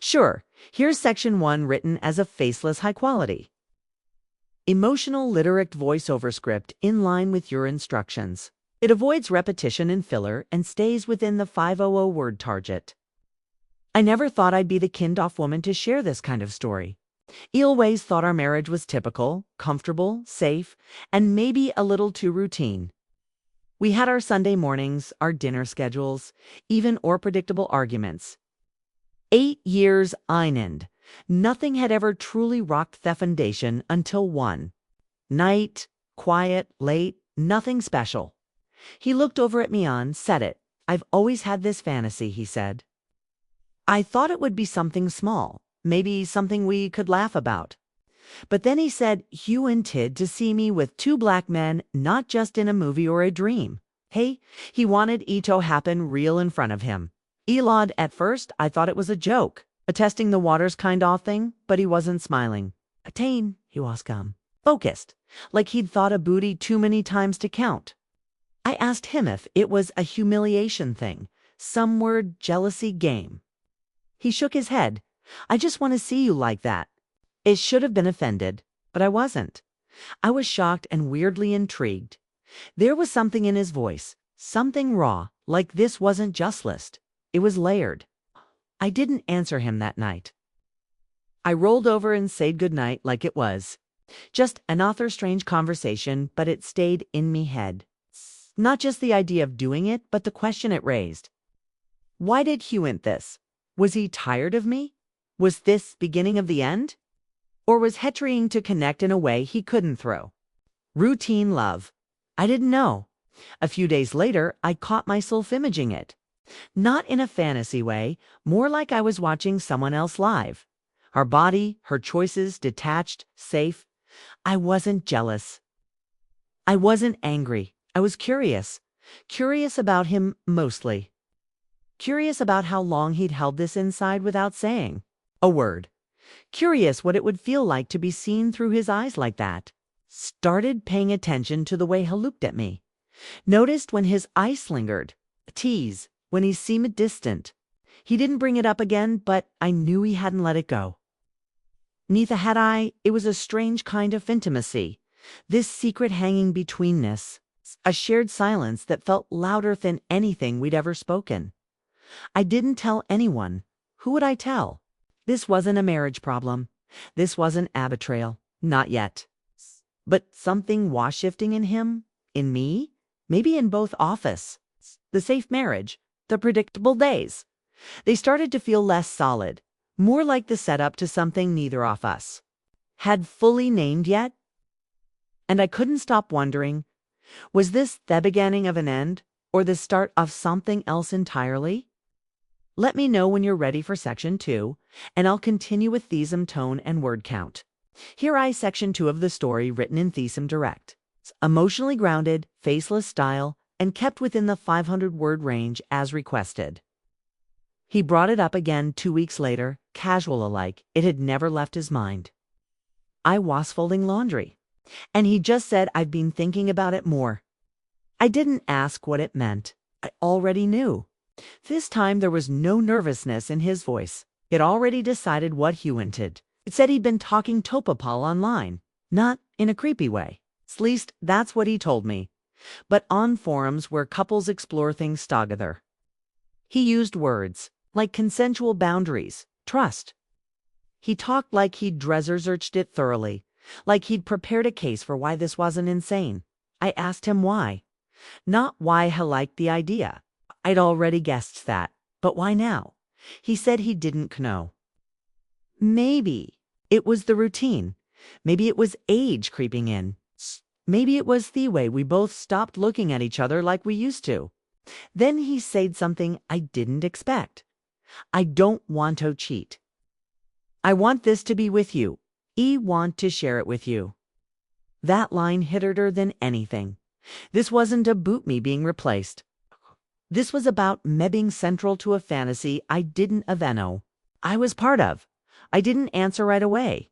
Sure, here's section 1 written as a faceless high quality. Emotional lyric voiceover script in line with your instructions. It avoids repetition and filler and stays within the 500 word target. I never thought I'd be the kind-off woman to share this kind of story. I always thought our marriage was typical, comfortable, safe, and maybe a little too routine. We had our Sunday mornings, our dinner schedules, even or predictable arguments. 8 years einend. Nothing had ever truly rocked the foundation until one night, quiet, late, nothing special. He looked over at me said it. I've always had this fantasy, he said. I thought it would be something small, maybe something we could laugh about. But then he said he wanted to see me with 2 black men, not just in a movie or a dream. Hey, he wanted it to happen real in front of him. Elod, at first, I thought it was a joke, a testing the waters kind of thing, but he wasn't smiling. Attain, he was focused, like he'd thought a booty too many times to count. I asked him if it was a humiliation thing, some word jealousy game. He shook his head. I just want to see you like that. It should have been offended, but I wasn't. I was shocked and weirdly intrigued. There was something in his voice, something raw, like this wasn't just list. It was layered. I didn't answer him that night. I rolled over and said goodnight like it was. Just another strange conversation, but it stayed in me head. Not just the idea of doing it, but the question it raised. Why did he want this? Was he tired of me? Was this beginning of the end? Or was he trying to connect in a way he couldn't throw? Routine love. I didn't know. A few days later, I caught myself imaging it. Not in a fantasy way, more like I was watching someone else live. Her body, her choices, detached, safe. I wasn't jealous. I wasn't angry. I was curious. Curious about him mostly. Curious about how long he'd held this inside without saying a word. Curious what it would feel like to be seen through his eyes like that. Started paying attention to the way he looked at me. Noticed when his eyes lingered. A tease. When he seemed distant. He didn't bring it up again, but I knew he hadn't let it go. Neither had I. It was a strange kind of intimacy. This secret hanging betweenness. A shared silence that felt louder than anything we'd ever spoken. I didn't tell anyone. Who would I tell? This wasn't a marriage problem. This wasn't a betrayal. Not yet. But something was shifting in him, in me, maybe in both office. The safe marriage. The predictable days. They started to feel less solid, more like the setup to something neither of us had fully named yet. And I couldn't stop wondering, was this the beginning of an end, or the start of something else entirely? Let me know when you're ready for section 2, and I'll continue with thesum tone and word count. Here is section 2 of the story written in thesum direct. It's emotionally grounded, faceless style, and kept within the 500-word range as requested. He brought it up again 2 weeks later, casual alike. It had never left his mind. I was folding laundry, and he just said I've been thinking about it more. I didn't ask what it meant. I already knew. This time there was no nervousness in his voice. It already decided what he wanted. It said he'd been talking Topopal online, not in a creepy way. At least that's what he told me. But on forums where couples explore things together. He used words like consensual boundaries, trust. He talked like he'd researched it thoroughly, like he'd prepared a case for why this wasn't insane. I asked him why. Not why he liked the idea. I'd already guessed that. But why now? He said he didn't know. Maybe it was the routine. Maybe it was age creeping in. Maybe it was the way we both stopped looking at each other like we used to. Then he said something I didn't expect. I don't want to cheat. I want this to be with you. I want to share it with you. That line hit harder than anything. This wasn't about me being replaced. This was about me being central to a fantasy I didn't even know I was part of. I didn't answer right away.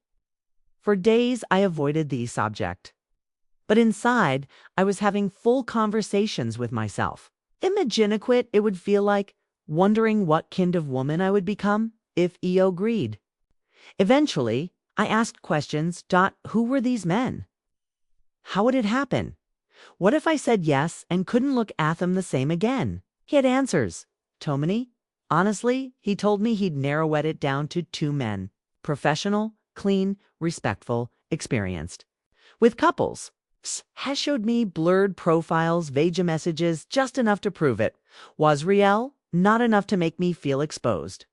For days I avoided the subject. But inside, I was having full conversations with myself. Imagine it would feel like, wondering what kind of woman I would become, if EO agreed. Eventually, I asked questions. Who were these men? How would it happen? What if I said yes and couldn't look at them the same again? He had answers. Tomini? Honestly, he told me he'd narrow it down to 2 men. Professional, clean, respectful, experienced. With couples, has showed me blurred profiles, vague messages, just enough to prove it. Was real, not enough to make me feel exposed.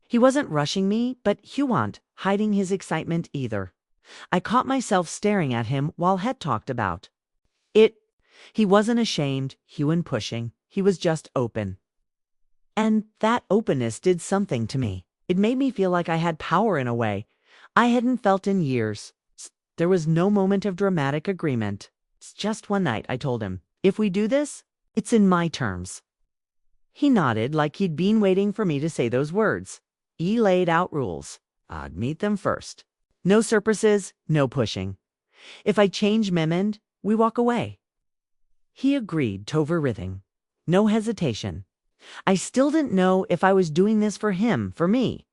He wasn't rushing me, but Huant hiding his excitement either. I caught myself staring at him while Het talked about it. He wasn't ashamed, Huan pushing. He was just open. And that openness did something to me. It made me feel like I had power in a way I hadn't felt in years. There was no moment of dramatic agreement. Just one night, I told him, if we do this, it's in my terms. He nodded like he'd been waiting for me to say those words. He laid out rules. I'd meet them first. No surprises, no pushing. If I change Memend, we walk away. He agreed, Tover writhing. No hesitation. I still didn't know if I was doing this for him, for me,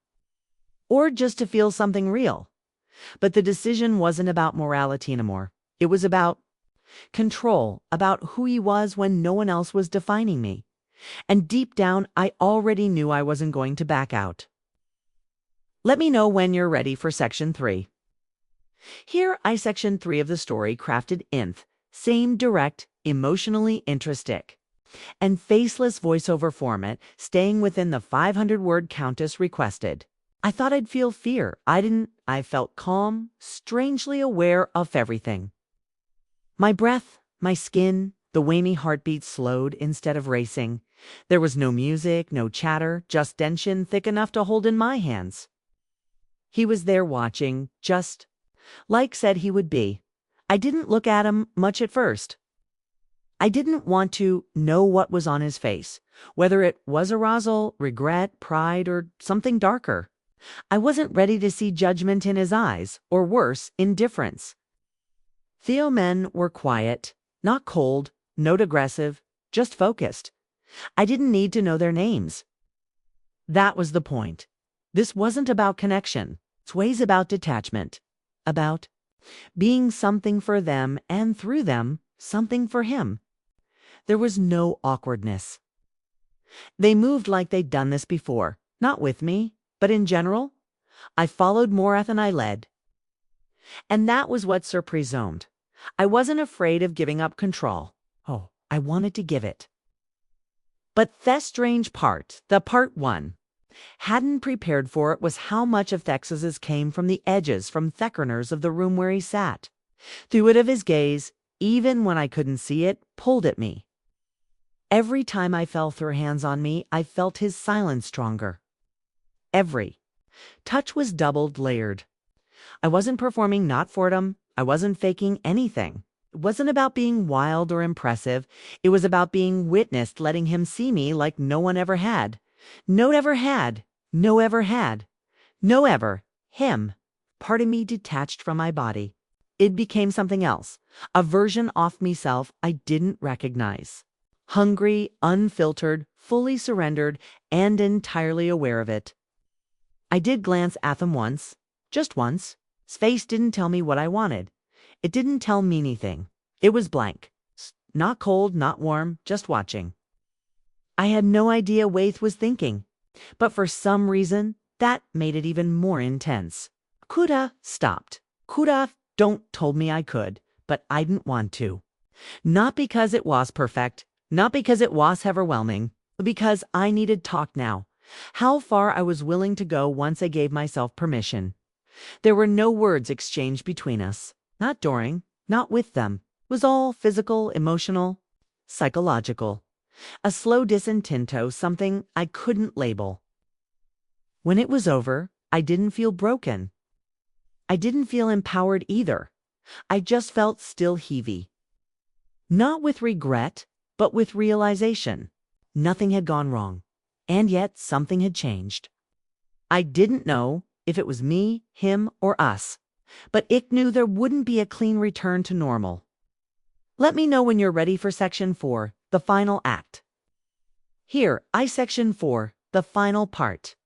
or just to feel something real. But the decision wasn't about morality anymore. It was about control, about who he was when no one else was defining me. And deep down, I already knew I wasn't going to back out. Let me know when you're ready for Section 3. Here I Section 3 of the story crafted same direct, emotionally interesting, and faceless voiceover format, staying within the 500-word Countess requested. I thought I'd feel fear. I didn't. I felt calm, strangely aware of everything. My breath, my skin, the way my heartbeat slowed instead of racing. There was no music, no chatter, just tension thick enough to hold in my hands. He was there watching, just like said he would be. I didn't look at him much at first. I didn't want to know what was on his face, whether it was arousal, regret, pride, or something darker. I wasn't ready to see judgment in his eyes, or worse, indifference. Theo men were quiet, not cold, not aggressive, just focused. I didn't need to know their names. That was the point. This wasn't about connection. It's ways about detachment. About being something for them and through them, something for him. There was no awkwardness. They moved like they'd done this before, not with me, but in general. I followed more than I led. And that was what surprised. I wasn't afraid of giving up control. Oh, I wanted to give it. But the strange part, the part 1, hadn't prepared for it was how much of Thexus's came from the edges, from the corners of the room where he sat. Through it of his gaze, even when I couldn't see it, pulled at me. Every time I felt her hands on me, I felt his silence stronger. Every touch was doubled, layered. I wasn't performing, not for them. I wasn't faking anything. It wasn't about being wild or impressive. It was about being witnessed, letting him see me like no one ever had. No ever had. No ever had. No ever. Him. Part of me detached from my body. It became something else. A version of myself I didn't recognize. Hungry, unfiltered, fully surrendered, and entirely aware of it. I did glance at him once. Just once. His face didn't tell me what I wanted. It didn't tell me anything. It was blank. Not cold, not warm, just watching. I had no idea Waith was thinking, but for some reason, that made it even more intense. Coulda stopped. Coulda don't told me I could, but I didn't want to. Not because it was perfect, not because it was overwhelming, but because I needed talk now. How far I was willing to go once I gave myself permission. There were no words exchanged between us. Not during, not with them. It was all physical, emotional, psychological. A slow disintento, something I couldn't label. When it was over, I didn't feel broken. I didn't feel empowered either. I just felt still heavy. Not with regret, but with realization. Nothing had gone wrong. And yet something had changed. I didn't know if it was me, him, or us. But I knew there wouldn't be a clean return to normal. Let me know when you're ready for Section 4, the final act. Here, Section 4, the final part.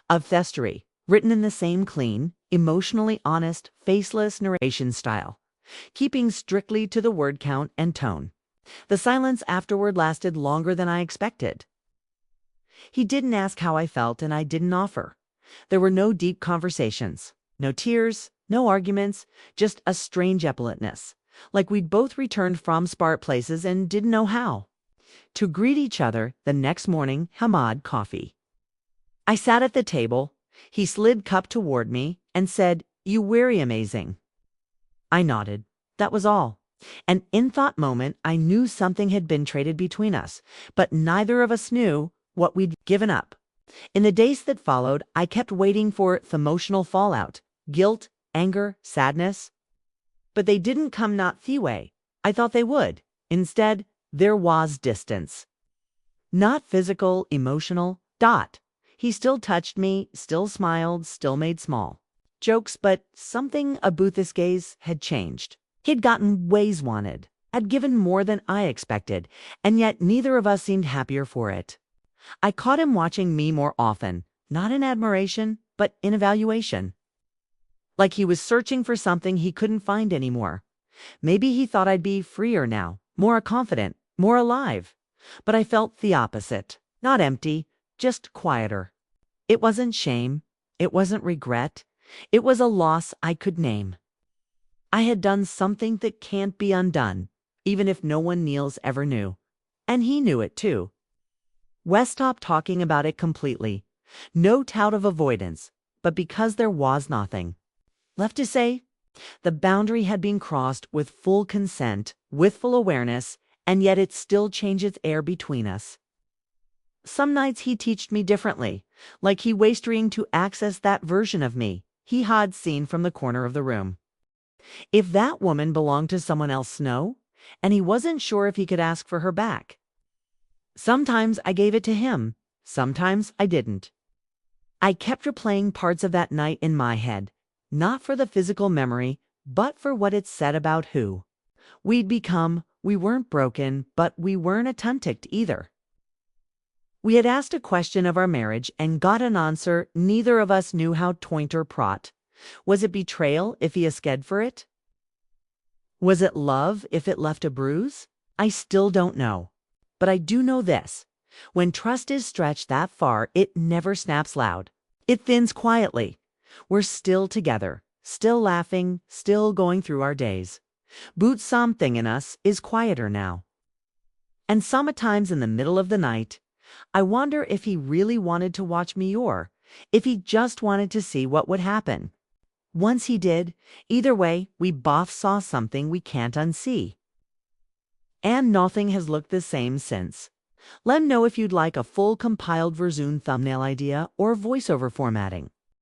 of Thestery, written in the same clean, emotionally honest, faceless narration style, keeping strictly to the word count and tone. The silence afterward lasted longer than I expected. He didn't ask how I felt, and I didn't offer. There were no deep conversations, no tears, no arguments, just a strange epauletteness, like we'd both returned from smart places and didn't know how. To greet each other the next morning, Hamad coffee. I sat at the table. He slid cup toward me and said, "You weary amazing." I nodded. That was all. An in-thought moment, I knew something had been traded between us, but neither of us knew what we'd given up. In the days that followed, I kept waiting for the emotional fallout, guilt, anger, sadness. But they didn't come not the way I thought they would. Instead, there was distance. Not physical, emotional. He still touched me, still smiled, still made small jokes, but something about this gaze had changed. He'd gotten ways wanted, had given more than I expected, and yet neither of us seemed happier for it. I caught him watching me more often, not in admiration, but in evaluation. Like he was searching for something he couldn't find anymore. Maybe he thought I'd be freer now, more confident, more alive. But I felt the opposite. Not empty, just quieter. It wasn't shame. It wasn't regret. It was a loss I could name. I had done something that can't be undone, even if no one Niels ever knew. And he knew it too. Wes stopped talking about it completely. No tout of avoidance, but because there was nothing left to say. The boundary had been crossed with full consent, with full awareness, and yet it still changes air between us. Some nights he teached me differently, like he wastering to access that version of me he had seen from the corner of the room. If that woman belonged to someone else, no, and he wasn't sure if he could ask for her back. Sometimes I gave it to him, sometimes I didn't. I kept replaying parts of that night in my head, not for the physical memory, but for what it said about who we'd become. We weren't broken, but we weren't authentic either. We had asked a question of our marriage and got an answer neither of us knew how tointer prot. Was it betrayal if he asked for it? Was it love if it left a bruise? I still don't know. But I do know this. When trust is stretched that far, it never snaps loud. It thins quietly. We're still together, still laughing, still going through our days. But something in us is quieter now. And sometimes in the middle of the night, I wonder if he really wanted to watch me or if he just wanted to see what would happen. Once he did, either way, we both saw something we can't unsee. And nothing has looked the same since. Let me know if you'd like a full compiled version thumbnail idea or voiceover formatting.